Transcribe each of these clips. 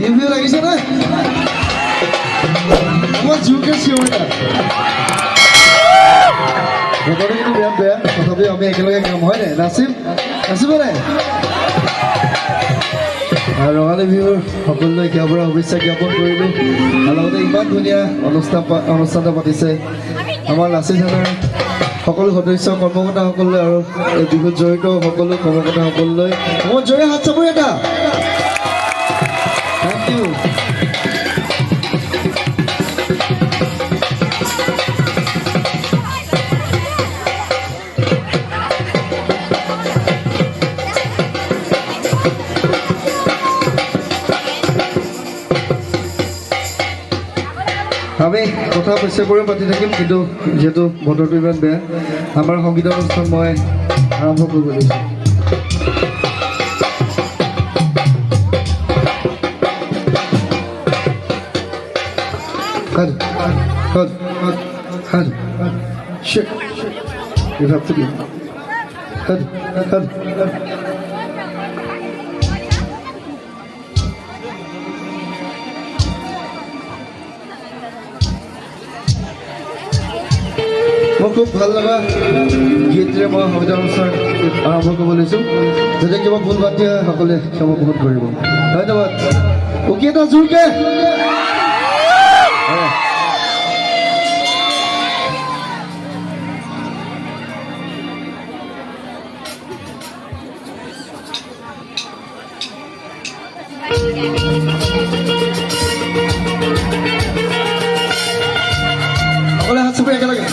Review লাগিছে নে মই জোৰকে চিঞৰিলা বতৰটো কিন্তু বিৰাট বেয়া তথাপিও আমি একেলগে কাম হয় নাই নাচিব নাই আৰু ৰঙালী বিহুৰ সকলোৱে ইয়াৰ পৰা শুভেচ্ছা জ্ঞাপন কৰিলোঁ আৰু লগতে ইমান ধুনীয়া অনুষ্ঠান পাতিছে আমাৰ লাচিত থানাৰ সকলো সদস্য কৰ্মকৰ্তাসকললৈ আৰু এই বিহুত জড়িত সকলো কৰ্মকৰ্তাসকললৈ মই জয় হাত চাপৰি এটা থেংক ইউ আমি কথা পইচা কৰি পাতি থাকিম কিন্তু যিহেতু বতৰটো ইমান বেয়া আমাৰ সংগীত অনুষ্ঠান মই আৰম্ভ কৰিব লৈছোঁ You have to be. মই খুব ভাল লগা গীতেৰে মই সংগীত অনুষ্ঠান আৰম্ভ কৰিব লৈছোঁ যদি কিবা ভুল বাদ দিয়া সকলোৱে ক্ষমা গ্ৰহণ কৰিব ধন্যবাদ ওকে এটা জোৰকে সকলোৱে হাত চাপৰি একেলগে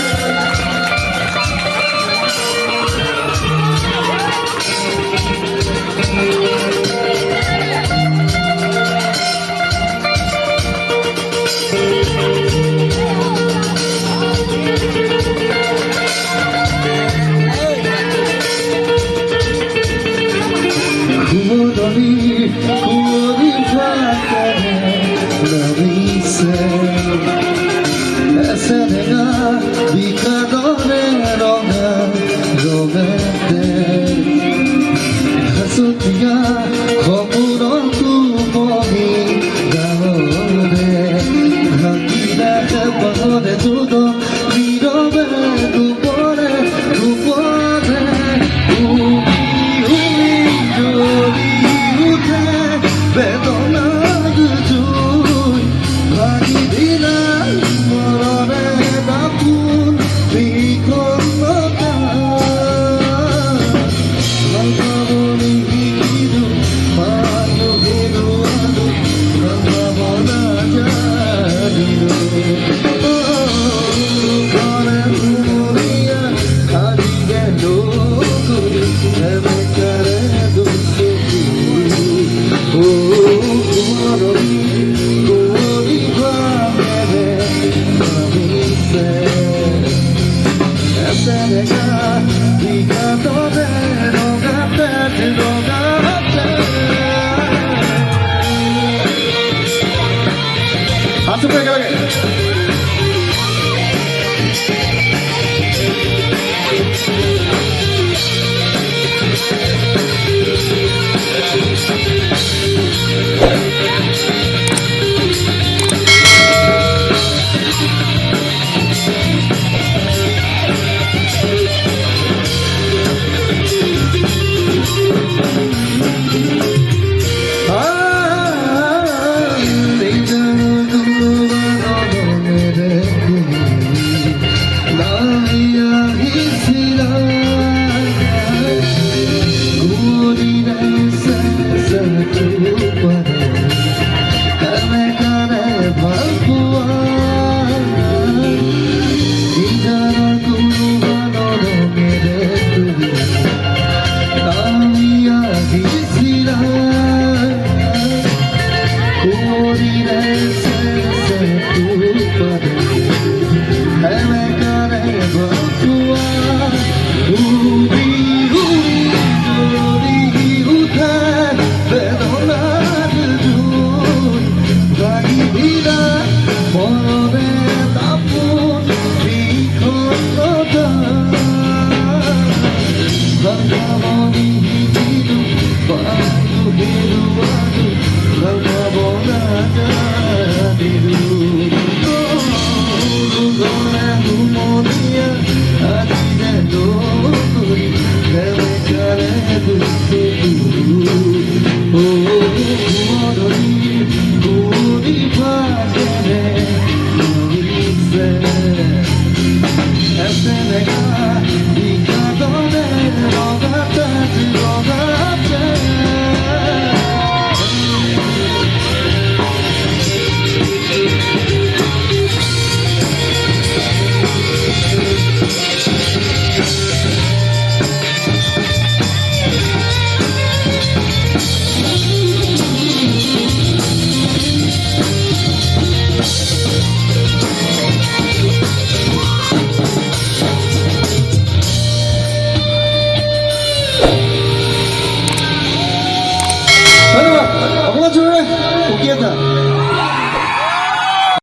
অকণমান জোৰে সুকী এটা